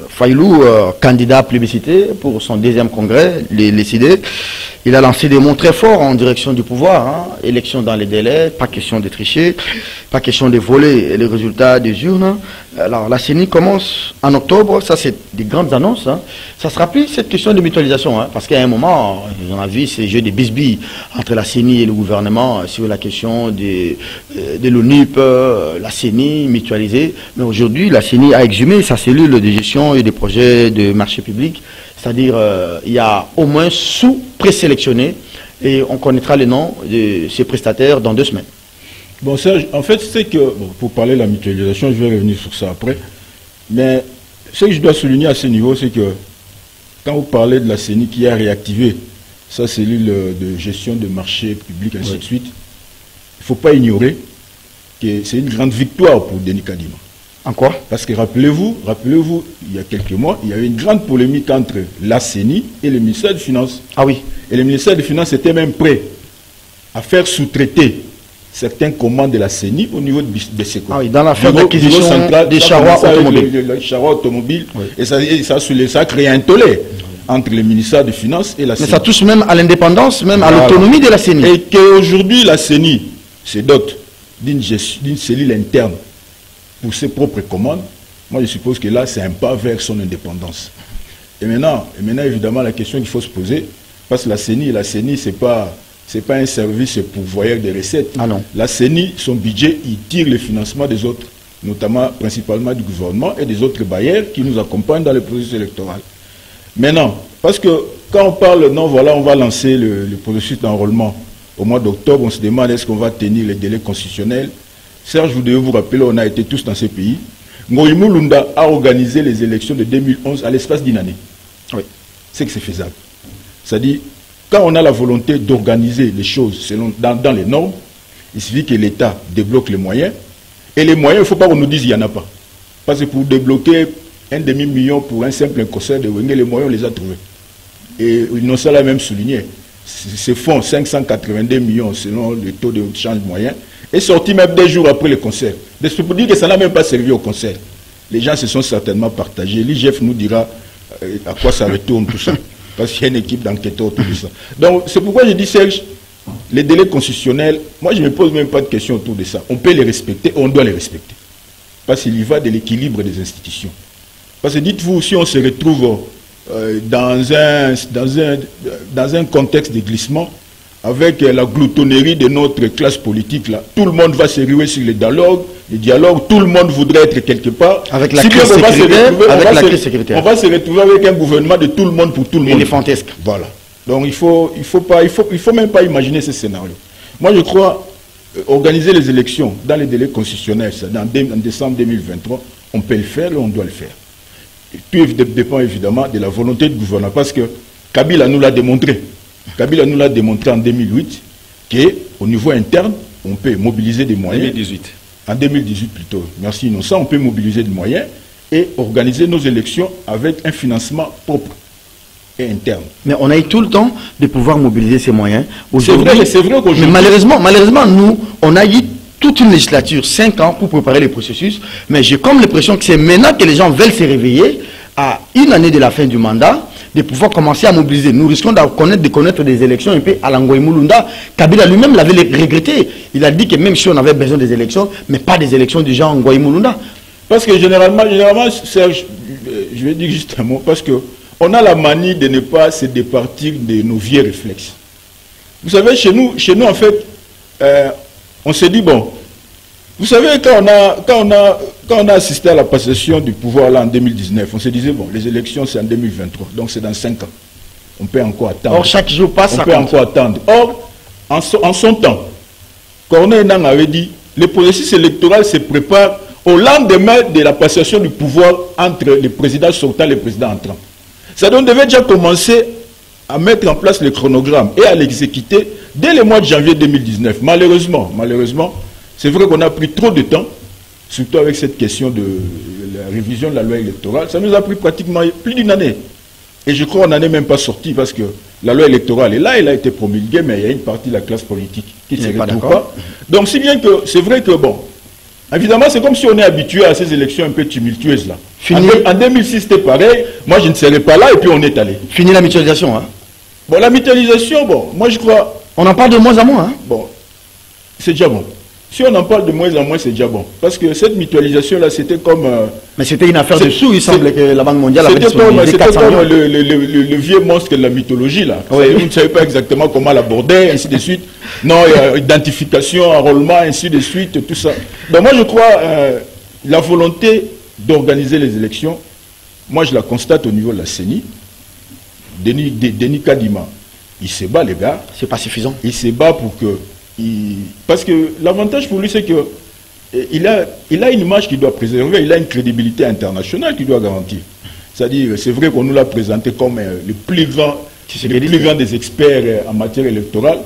Faïlou, candidat plébiscité pour son 2e congrès, les CID, il a lancé des mots très forts en direction du pouvoir. Hein. Élection dans les délais, pas question de tricher, pas question de voler les résultats des urnes. Alors la CENI commence en octobre, ça c'est des grandes annonces. Hein. Ça sera plus cette question de mutualisation, hein, parce qu'à un moment, on a vu ces jeux de bisbilles entre la CENI et le gouvernement sur la question de l'ONUP, la CENI mutualisée. Mais aujourd'hui, la CENI a exhumé sa cellule de gestion et des projets de marché public. C'est-à-dire, il y a au moins sous-présélectionnés et on connaîtra les noms de ces prestataires dans 2 semaines. Bon, Serge, en fait, c'est que, bon, pour parler de la mutualisation, je vais revenir sur ça après, mais ce que je dois souligner à ce niveau, c'est que quand vous parlez de la CENI qui a réactivé sa cellule de gestion de marché public, ainsi de suite, il ne faut pas ignorer que c'est une grande victoire pour Denis Kadima. En quoi? Parce que rappelez-vous, il y a quelques mois, il y avait une grande polémique entre la CENI et le ministère des Finances. Ah oui. Et le ministère des Finances était même prêt à faire sous-traiter certaines commandes de la CENI au niveau de ses Ah oui, dans l'affaire d'acquisition des charrois automobiles. Les charrois automobiles. Oui. Et ça a créé un tollé entre le ministère des Finances et la CENI. Mais ça touche même à l'indépendance, même à l'autonomie de la CENI. Et qu'aujourd'hui, la CENI se dote d'une cellule interne pour ses propres commandes. Moi, je suppose que là, c'est un pas vers son indépendance. Et maintenant, évidemment, la question qu'il faut se poser, parce que la CENI, c'est pas un service pourvoyeur des recettes. Ah non. La CENI, son budget, il tire le financement des autres, notamment, principalement du gouvernement et des autres bailleurs qui nous accompagnent dans le processus électoral. Maintenant, parce que quand on parle, non, voilà, on va lancer le processus d'enrôlement au mois d'octobre, on se demande est-ce qu'on va tenir les délais constitutionnels. Serge, vous devez vous rappeler, on a été tous dans ces pays. Ngoïmou Lunda a organisé les élections de 2011 à l'espace d'une année. Oui. C'est que c'est faisable. C'est-à-dire, quand on a la volonté d'organiser les choses dans les normes, il suffit que l'État débloque les moyens. Et les moyens, il ne faut pas qu'on nous dise qu'il n'y en a pas. Parce que pour débloquer un demi-million pour un simple concert de Wenge, les moyens, on les a trouvés. Et Innocent l'a même souligné. Ces fonds, 582 millions selon le taux de change moyen, est sorti même 2 jours après le concert. C'est pour dire que ça n'a même pas servi au concert. Les gens se sont certainement partagés. L'IGF nous dira à quoi ça retourne tout ça. Parce qu'il y a une équipe d'enquêteurs autour de ça. Donc c'est pourquoi je dis, Serge, les délais constitutionnels, moi je ne me pose même pas de questions autour de ça. On peut les respecter, on doit les respecter. Parce qu'il y va de l'équilibre des institutions. Parce que dites-vous, si on se retrouve dans un contexte de glissement, avec la gloutonnerie de notre classe politique, là, tout le monde va se ruer sur le dialogue, tout le monde voudrait être quelque part. Avec la crise sécuritaire, on va se retrouver avec un gouvernement de tout le monde pour tout le monde. Éléphantesque. Voilà. Donc il faut même pas imaginer ce scénario. Moi je crois, organiser les élections dans les délais constitutionnels, en décembre 2023, on peut le faire et on doit le faire. Et tout dépend évidemment de la volonté du gouvernement, parce que Kabila nous l'a démontré. Kabila nous l'a démontré en 2008 qu'au niveau interne, on peut mobiliser des moyens. 2018. En 2018 plutôt. Merci Innocent, on peut mobiliser des moyens et organiser nos élections avec un financement propre et interne. Mais on a eu tout le temps de pouvoir mobiliser ces moyens. C'est vrai qu'aujourd'hui. Mais malheureusement, nous, on a eu toute une législature, 5 ans pour préparer le processus. Mais j'ai comme l'impression que c'est maintenant que les gens veulent se réveiller à une année de la fin du mandat, de pouvoir commencer à mobiliser. Nous risquons de connaître des élections un peu à l'Angoïmou Lunda. Kabila lui-même l'avait regretté. Il a dit que même si on avait besoin des élections, mais pas des élections du genre Angoïmou Lunda. Parce que généralement, Serge, je vais dire juste un mot, parce qu'on a la manie de ne pas se départir de nos vieux réflexes. Vous savez, chez nous en fait, on s'est dit, bon, vous savez, quand on a assisté à la passation du pouvoir là en 2019, on se disait, bon, les élections c'est en 2023, donc c'est dans 5 ans. On peut encore attendre. Or, chaque jour passe, on peut encore attendre. Or, en son temps, Corneille Nangang avait dit, le processus électoral se prépare au lendemain de la passation du pouvoir entre le président sortant et le président entrant. Ça donc devait déjà commencer à mettre en place le chronogramme et à l'exécuter dès le mois de janvier 2019. Malheureusement, c'est vrai qu'on a pris trop de temps, surtout avec cette question de la révision de la loi électorale. Ça nous a pris pratiquement plus d'une année. Et je crois qu'on n'en est même pas sorti parce que la loi électorale est là, elle a été promulguée, mais il y a une partie de la classe politique qui ne se retrouve pas. Donc si bien que c'est vrai que, bon, évidemment c'est comme si on est habitué à ces élections un peu tumultueuses là. En 2006 c'était pareil, moi je ne serais pas là et puis on est allé. Fini la mutualisation, hein. Bon, la mutualisation, bon, moi je crois... On en parle de moins en moins, hein. Bon, c'est déjà bon. Si on en parle de moins en moins, c'est déjà bon. Parce que cette mutualisation-là, c'était comme... mais c'était une affaire de sous, il semble que la Banque mondiale avait C'était comme le vieux monstre de la mythologie, là. Oui. Vous ne savez pas exactement comment l'aborder, ainsi de suite. Non, identification, enrôlement, ainsi de suite, tout ça. Donc moi, je crois, la volonté d'organiser les élections, moi, je la constate au niveau de la CENI. Denis Kadima, il se bat, les gars. C'est pas suffisant. Il se bat pour que... Parce que l'avantage pour lui, c'est que il a une image qu'il doit préserver, il a une crédibilité internationale qu'il doit garantir. C'est-à-dire, c'est vrai qu'on nous l'a présenté comme le plus grand des experts en matière électorale.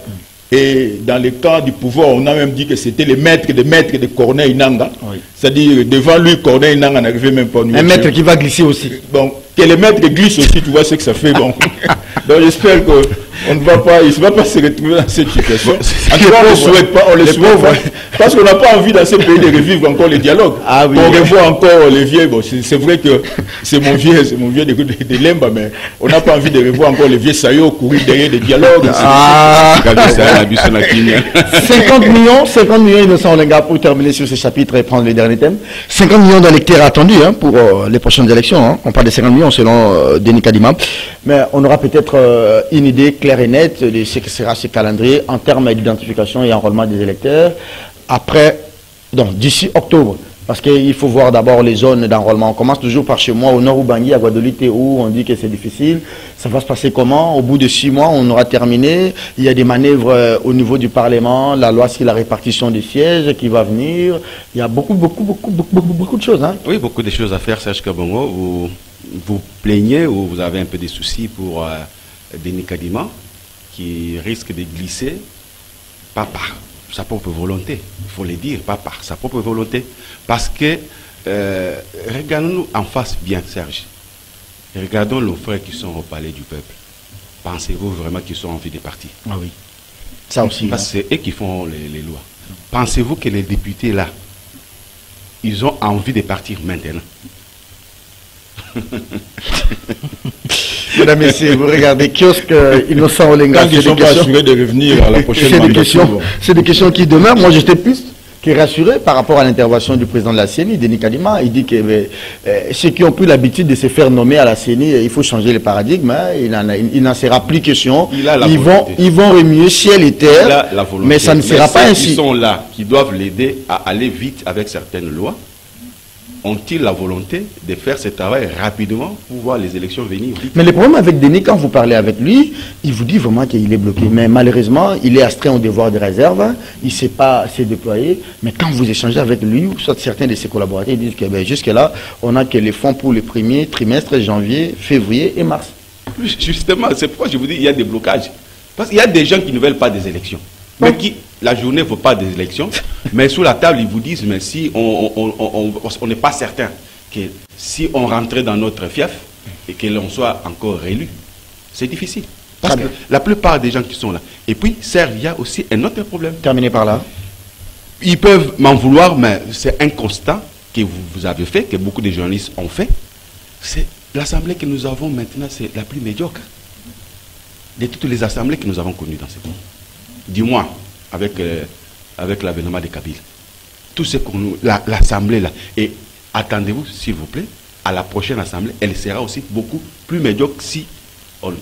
Et dans le camp du pouvoir, on a même dit que c'était les maîtres de Corneille Nangaa. Oui. C'est-à-dire, devant lui, Corneille Nangaa n'arrivait même pas à nous. Un maître qui va glisser aussi. Donc, que les maîtres glissent aussi, tu vois ce que ça fait. Bon. Donc, j'espère qu'on ne va pas, il ne va pas se retrouver dans cette situation. En tout cas, on ne souhaite pas, on le souhaite pas. Parce qu'on n'a pas envie dans ce pays de revivre encore les dialogues. Ah, oui. On revoit encore les vieux. Bon, c'est vrai que c'est mon vieux de Lemba, mais on n'a pas envie de revoir encore les vieux saillots courir derrière des dialogues. 50 millions innocents Olenga pour terminer sur ce chapitre et prendre les derniers thèmes. 50 millions d'électeurs attendus pour les prochaines élections. Hein. On parle de 50 millions selon Denis Kadima. Mais on aura peut-être une idée claire et nette de ce que sera ce calendrier en termes d'identification et enrôlement des électeurs. Après, donc d'ici octobre. Parce qu'il faut voir d'abord les zones d'enrôlement. On commence toujours par chez moi, au nord Ubangi, à Guadeloupe, où on dit que c'est difficile. Ça va se passer comment? Au bout de 6 mois, on aura terminé. Il y a des manœuvres au niveau du Parlement, la loi sur la répartition des sièges qui va venir. Il y a beaucoup de choses. Hein. Oui, beaucoup de choses à faire, Serge Kabongo. Vous plaignez ou vous avez un peu des soucis pour Denis Kadima, qui risque de glisser, pas par sa propre volonté, il faut le dire, pas par sa propre volonté. Parce que, regardons-nous en face bien, Serge. Regardons nos frères qui sont au palais du peuple. Pensez-vous vraiment qu'ils ont envie de partir? Ah oui. Ça aussi. Parce que c'est eux qui font les lois. Pensez-vous que les députés là, ils ont envie de partir maintenant? Mesdames, Messieurs, vous regardez Kiosque Innocent Olenga. Quand ils sont pas assurés de revenir à la prochaine mandature. C'est des questions qui demeurent. Moi, j'étais plus rassuré par rapport à l'intervention du président de la CENI, Denis Kadima. Il dit que ceux qui ont pris l'habitude de se faire nommer à la CENI, il faut changer le paradigme. Hein. Il n'en sera plus question. Ils vont remuer ciel et terre, mais ça ne sera pas ainsi. Ils sont là, qui doivent l'aider à aller vite avec certaines lois. Ont-ils la volonté de faire ce travail rapidement pour voir les élections venir vite? Mais le problème avec Denis, quand vous parlez avec lui, il vous dit vraiment qu'il est bloqué. Mais malheureusement, il est astreint au devoir de réserve, hein. Il ne sait pas se déployer. Mais quand vous échangez avec lui, ou soit certains de ses collaborateurs, ils disent que jusque-là, on n'a que les fonds pour le premier trimestre, janvier, février et mars. Justement, c'est pourquoi je vous dis qu'il y a des blocages. Parce qu'il y a des gens qui ne veulent pas des élections. Mais qui, la journée ne veut pas des élections, mais sous la table, ils vous disent, mais si on n'est pas certain que si on rentrait dans notre fief et que l'on soit encore réélu, c'est difficile. Parce que la plupart des gens qui sont là. Et puis, Serge, il y a aussi un autre problème. Terminé par là. Ils peuvent m'en vouloir, mais c'est un constat que vous avez fait, que beaucoup de journalistes ont fait. C'est l'assemblée que nous avons maintenant, c'est la plus médiocre de toutes les assemblées que nous avons connues dans ce pays. Dis-moi, avec l'avènement de Kabila, tout ce qu'on l'assemblée là, et attendez-vous, s'il vous plaît, à la prochaine assemblée, elle sera aussi beaucoup plus médiocre si on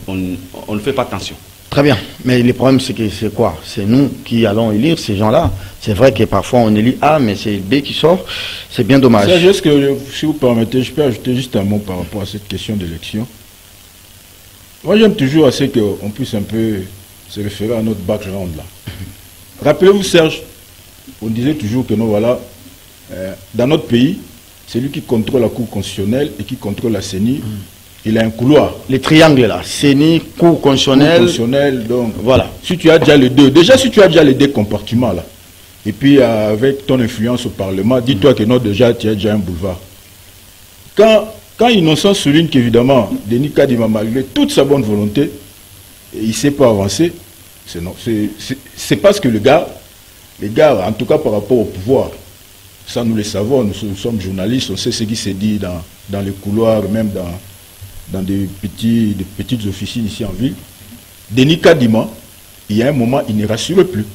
ne fait pas attention. Très bien, mais le problème c'est que c'est quoi? C'est nous qui allons élire ces gens-là. C'est vrai que parfois on élit A, mais c'est B qui sort. C'est bien dommage. Juste que, si vous permettez, je peux ajouter juste un mot par rapport à cette question d'élection. Moi j'aime toujours assez qu'on puisse un peu se référer à notre background là. Rappelez-vous Serge, on disait toujours que nous voilà, dans notre pays, c'est lui qui contrôle la Cour constitutionnelle et qui contrôle la CENI. Il a un couloir. Les triangles là, CENI, Cour constitutionnelle. Donc voilà. Si tu as déjà les deux, déjà si tu as déjà les deux compartiments là, et puis avec ton influence au Parlement, dis-toi que non, déjà tu as déjà un boulevard. Quand Innocent souligne qu'évidemment, Denis Kadima, malgré toute sa bonne volonté, il ne sait pas avancer, c'est parce que les gars, en tout cas par rapport au pouvoir, ça nous le savons, nous sommes journalistes, on sait ce qui s'est dit dans les couloirs, même dans des petites officines ici en ville. Denis Kadima, il y a un moment, il ne rassure plus.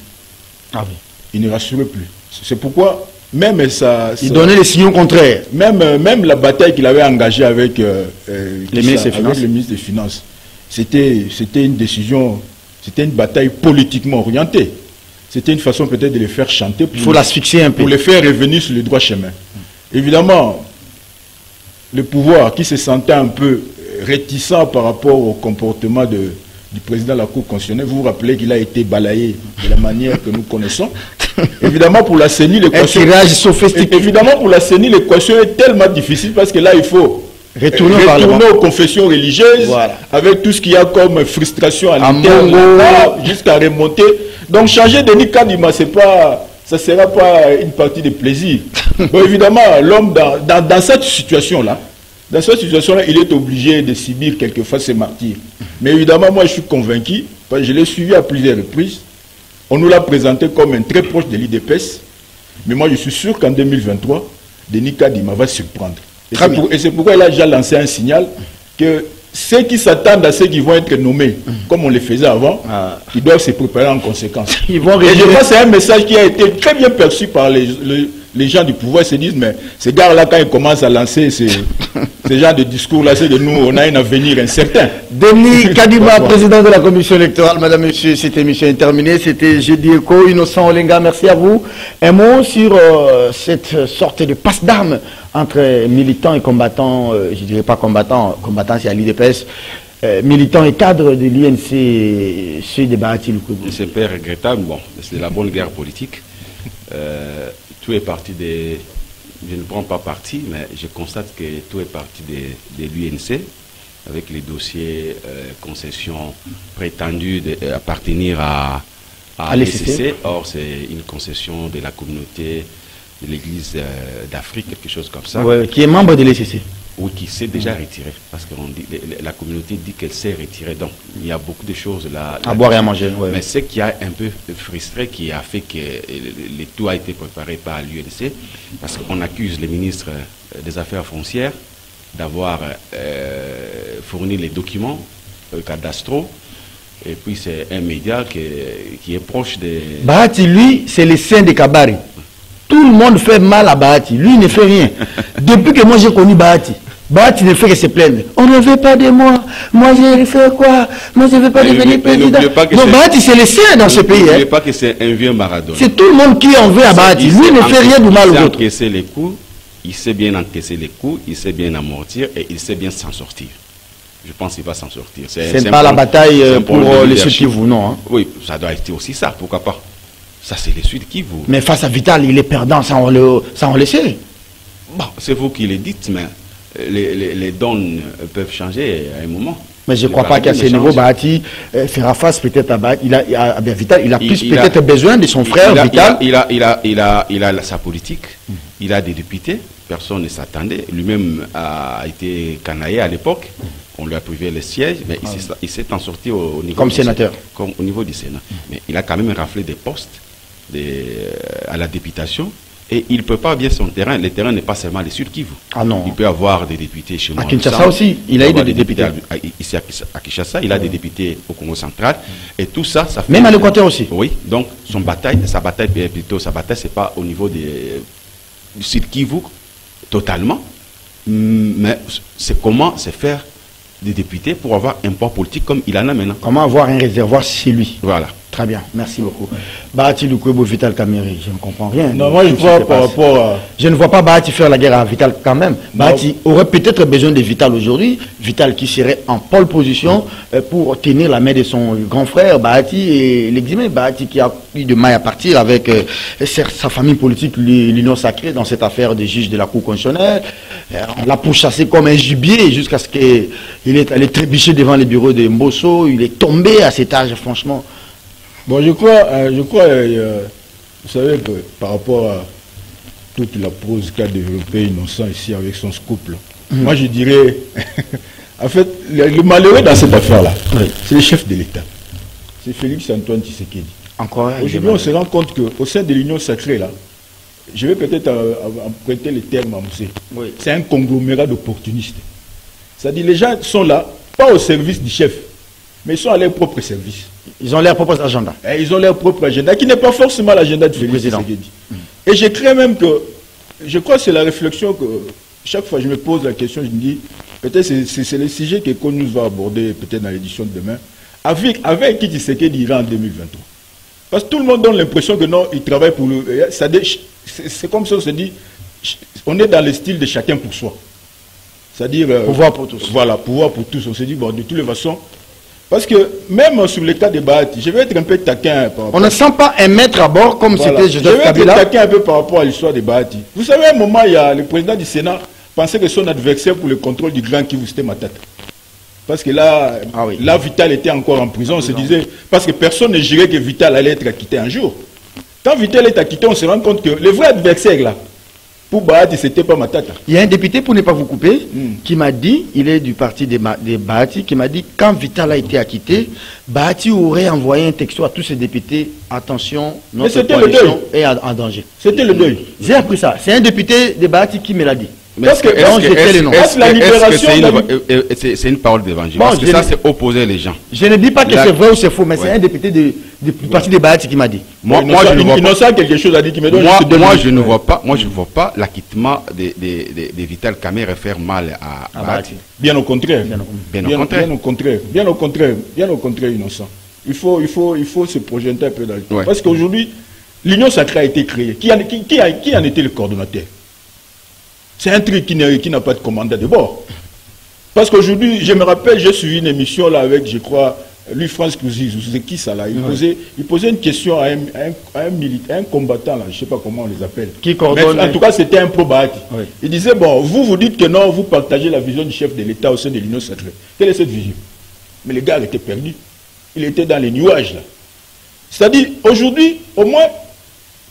Ah oui. Il ne rassure plus. C'est pourquoi, même ça... Il donnait les signaux contraires. Même la bataille qu'il avait engagée avec le ministre des Finances, c'était une décision, c'était une bataille politiquement orientée. C'était une façon peut-être de les faire chanter. Il faut l'asphyxier un peu. Pour les faire revenir sur le droit chemin. Évidemment, le pouvoir qui se sentait un peu réticent par rapport au comportement du président de la Cour constitutionnelle, vous vous rappelez qu'il a été balayé de la manière que nous connaissons. Évidemment, pour la CENI, l'équation... Évidemment, pour la CENI, l'équation est tellement difficile parce que là, il faut... Retourner aux confessions religieuses, voilà, avec tout ce qu'il y a comme frustration à l'intérieur, jusqu'à remonter. Donc changer Denis Kadima, ça ne sera pas une partie de plaisir. Bon, évidemment, l'homme dans cette situation-là, il est obligé de subir quelquefois ses martyrs. Mais évidemment, moi je suis convaincu, parce que je l'ai suivi à plusieurs reprises, on nous l'a présenté comme un très proche de l'IDPS, mais moi je suis sûr qu'en 2023, Denis Kadima va surprendre. Et c'est pourquoi il a déjà lancé un signal que ceux qui s'attendent à ceux qui vont être nommés, comme on le faisait avant, ils doivent se préparer en conséquence. Et je crois que c'est un message qui a été très bien perçu par les gens du pouvoir. Ils se disent, mais ces gars-là, quand ils commencent à lancer ce genre de discours-là, c'est que nous, on a un avenir incertain. Denis Kadima, président de la commission électorale. Madame, monsieur, cette émission est terminée. C'était Jeudi Eco, Innocent Olenga. Merci à vous. Un mot sur cette sorte de passe d'armes entre militants et combattants, je ne dirais pas combattants c'est à l'IDPS, militants et cadres de l'INC, ce débat a-t-il connu? C'est pas regrettable, bon, c'est la bonne guerre politique. Tout est parti des... Je ne prends pas parti, mais je constate que tout est parti de l'UNC, avec les dossiers concessions prétendues appartenir à l'ECC. Or, c'est une concession de la communauté de l'Église d'Afrique, quelque chose comme ça. Ouais, qui est membre de l'ECC. Oui, qui s'est déjà retiré, parce que la communauté dit qu'elle s'est retirée. Donc, il y a beaucoup de choses là. À boire et à manger. Ouais. Mais ce qui a un peu frustré, qui a fait que le tout a été préparé par l'UNC, parce qu'on accuse les ministres des Affaires foncières d'avoir fourni les documents cadastraux. Et puis, c'est un média qui est proche des... Bahati, lui, c'est le saint de Kabari. Tout le monde fait mal à Bahati. Lui, il ne fait rien. Depuis que moi, j'ai connu Bahati, Bahati ne fait que se plaindre. On ne veut pas de moi. Moi, j'ai fait quoi? Moi, je ne veux pas devenir président. Non, Bahati, c'est le saint dans ce pays. N'oubliez pas que c'est un vieux Maradona. C'est tout le monde qui en veut à Bahati. Lui, il ne fait rien de mal aux autres. Il sait bien encaisser les coups, il sait bien amortir et il sait bien s'en sortir. Je pense qu'il va s'en sortir. C'est pas la bataille pour les Sud Kivu, non hein? Oui, ça doit être aussi ça, pourquoi pas. Ça, c'est les Sud Kivu. Mais face à Vital, il est perdant sans en laisser. Bon, c'est vous qui le dites, mais les dons peuvent changer à un moment. Mais je ne crois pas qu'à ce niveau, Bahati fera face peut-être à Bahati. Vital, il a plus peut-être besoin de son frère Vital. Il a sa politique, il a des députés, personne ne s'attendait. Lui-même a été canaillé à l'époque. On lui a privé le siège, mais il s'est en sorti au niveau comme sénateur. Comme au niveau du Sénat. Mais il a quand même raflé des postes à la députation. Et il ne peut pas bien son terrain. Le terrain n'est pas seulement les Sud Kivu. Ah non. Il peut avoir des députés chez moi. À Kinshasa aussi, il a eu des députés. Ici à Kinshasa, il a des députés au Congo central. Et tout ça, ça fait... Même à l'Équateur aussi. Oui, donc sa bataille, c'est pas au niveau du Sud Kivu totalement. Mais c'est comment se faire des députés pour avoir un poids politique comme il en a maintenant. Comment avoir un réservoir chez lui. Voilà. Très bien, merci beaucoup. Bahati Lukwebo, Vital Kamerhe, je ne comprends rien. Non, moi je crois par rapport à... Je ne vois pas Bahati faire la guerre à Vital quand même. Bahati aurait peut-être besoin de Vital aujourd'hui. Vital qui serait en pole position pour tenir la main de son grand frère Bahati et l'eximer. Bahati qui a eu de mal à partir avec sa famille politique, l'Union sacrée, dans cette affaire des juges de la Cour constitutionnelle. On l'a pourchassé comme un gibier jusqu'à ce qu'il est allé trébucher devant les bureaux de Mbosso. Il est tombé à cet âge, franchement. Bon, je crois, vous savez que par rapport à toute la prose qu'a développée Innocent ici avec son couple, moi je dirais, en fait, le malheureux dans cette affaire-là, c'est le chef de l'État. C'est Félix Antoine Tshisekedi. Encore aujourd'hui, on se rend compte qu'au sein de l'Union sacrée, là, je vais peut-être emprunter le terme à Moussé, c'est un conglomérat d'opportunistes. C'est-à-dire les gens sont là, pas au service du chef, mais ils sont à leur propre service. Ils ont leur propre agenda. Ils ont leur propre agenda, qui n'est pas forcément l'agenda du président. Et je crains même que, je crois que c'est la réflexion que, chaque fois que je me pose la question, je me dis, peut-être c'est le sujet que nous va aborder peut-être dans l'édition de demain, avec qui Tshisekedi ira en 2023. Parce que tout le monde donne l'impression que non, il travaille pour le... C'est comme ça, on se dit, on est dans le style de chacun pour soi. C'est-à-dire... pouvoir pour tous. Voilà, pouvoir pour tous. On se dit, bon, de toutes les façons... Parce que même sur le cas de Bahati, je vais être un peu taquin. On ne sent pas un maître à bord comme c'était Joseph Kabila. Je vais être taquin un peu par rapport à l'histoire de Bahati. Vous savez, à un moment, il y a le président du Sénat pensait que son adversaire pour le contrôle du Grand Kivu, c'était Matata. Parce que là, là Vital était encore en prison. On se disait, parce que personne ne jurait que Vital allait être acquitté un jour. Quand Vital est acquitté, on se rend compte que le vrai adversaire là, pour Bahati, c'était pas Matata. Il y a un député, pour ne pas vous couper, qui m'a dit, il est du parti des Bahati, qui m'a dit, quand Vital a été acquitté, Bahati aurait envoyé un texto à tous ses députés, attention, notre coalition est en danger. C'était le deuil. J'ai appris ça. C'est un député des Bahati qui me l'a dit. Parce que c'est une parole d'évangile. Parce que ça, c'est opposer les gens. Je ne dis pas que c'est vrai ou c'est faux, mais c'est un député du parti des Bahati qui m'a dit. Moi, quelque chose à dire qui me donne. Moi, je ne vois pas l'acquittement de Vital Kamerhe faire mal à Bahati. Bien au contraire. Bien au contraire, Innocent. Il faut se projeter un peu dans le temps. Parce qu'aujourd'hui, l'Union sacrée a été créée. Qui en était le coordonnateur? C'est un truc qui n'a pas de commandant de bord. Parce qu'aujourd'hui, je me rappelle, j'ai suivi une émission là avec, je crois, Louis-France Cousy, c'est qui ça là? Il posait une question à un combattant là, je ne sais pas comment on les appelle. Qui coordonne? Mais en tout cas, c'était un pro-Bahati. Il disait, bon, vous dites que non, vous partagez la vision du chef de l'État au sein de l'Union sacrée. Quelle est cette vision? Mais le gars était perdu. Il était dans les nuages là. C'est-à-dire, aujourd'hui, au moins,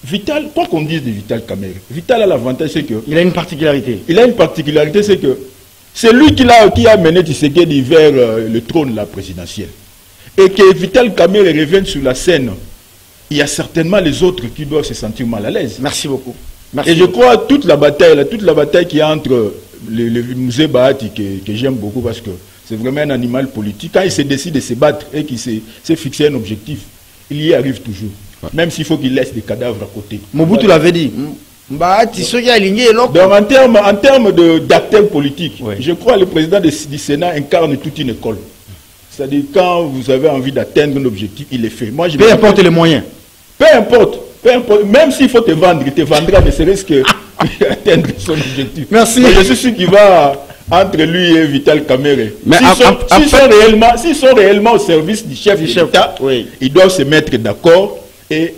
Vital, quoi qu'on dise de Vital Kamerhe, Vital a l'avantage, c'est que... Il a une particularité. C'est que c'est lui qui a mené Tshisekedi vers le trône la présidentielle. Et que Vital Kamerhe revienne sur la scène, il y a certainement les autres qui doivent se sentir mal à l'aise. Merci beaucoup. Je crois toute la bataille qu'il y a entre le musée Bahati, que j'aime beaucoup parce que c'est vraiment un animal politique, quand il se décide de se battre et qu'il s'est fixé un objectif, il y arrive toujours. Même s'il faut qu'il laisse des cadavres à côté. Mobutu l'avait dit. Donc en termes d'acteurs politiques, je crois que le président du Sénat incarne toute une école. C'est-à-dire quand vous avez envie d'atteindre un objectif, il est fait. Peu importe les moyens. Peu importe. Même s'il faut te vendre, il te vendra, ne serait-ce que atteindre son objectif. Merci. Mais je suis sûr qu'il va entre lui et Vital Kamerhe. S'ils sont réellement au service du chef de l'État, ils doivent se mettre d'accord et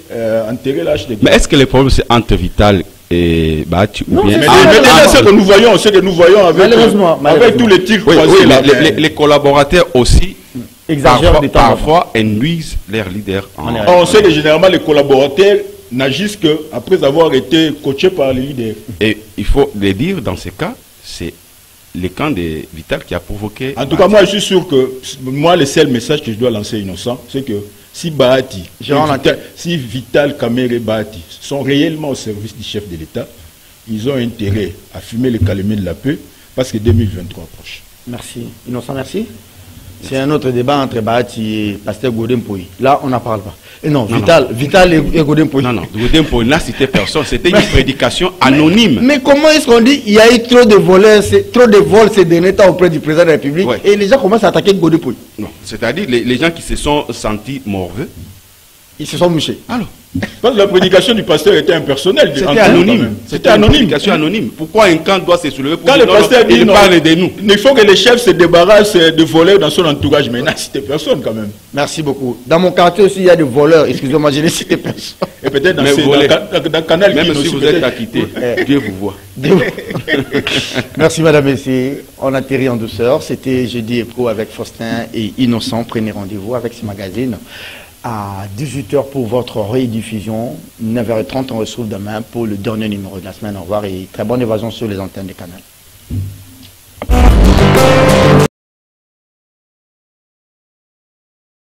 enterrer l'âge de guerre. Mais est-ce que le problème c'est entre Vital et Bahati ou bien... Mais déjà ce que nous voyons avec tous les tirs croisés là. Les collaborateurs aussi exagèrent parfois induisent leurs leaders. On sait que généralement les collaborateurs n'agissent qu'après avoir été coachés par les leaders. Et il faut le dire, dans ce cas, c'est le camp de Vital qui a provoqué... En tout cas, moi je suis sûr que le seul message que je dois lancer, Innocent, c'est que si Bahati, si Vital Kamerhe et Bahati sont réellement au service du chef de l'État, ils ont intérêt à fumer le calumet de la paix parce que 2023 approche. Merci. Innocent, merci. C'est un autre débat entre Bahati et Pasteur Godin Pouy. Là, on n'en parle pas. Et non, Vital et Godin Pouy. Non, Godin Pouy n'a cité personne. C'était une prédication anonyme. Mais comment est-ce qu'on dit il y a eu trop de voleurs, trop de vols ces derniers temps auprès du président de la République et les gens commencent à attaquer Godin Pouy? Non, c'est-à-dire les gens qui se sont sentis morveux, ils se sont mouchés. Alors, parce que la prédication du pasteur était impersonnelle. C'était anonyme. C'était une prédication anonyme. Pourquoi un camp doit se soulever pour quand le pasteur dit non, parle de nous? Il faut que les chefs se débarrassent de voleurs dans son entourage. Mais il n'a cité personne quand même. Merci beaucoup. Dans mon quartier aussi, il y a des voleurs. Excusez-moi, je n'ai cité personne. Et peut-être dans Canal même si vous êtes acquitté, Dieu vous voit. Merci madame, messieurs. On atterrit en douceur. C'était Jeudi Ebro avec Faustin et Innocent. Prenez rendez-vous avec ce magazine à 18h pour votre rediffusion. 9h30, on se retrouve demain pour le dernier numéro de la semaine. Au revoir et très bonne évasion sur les antennes des canaux.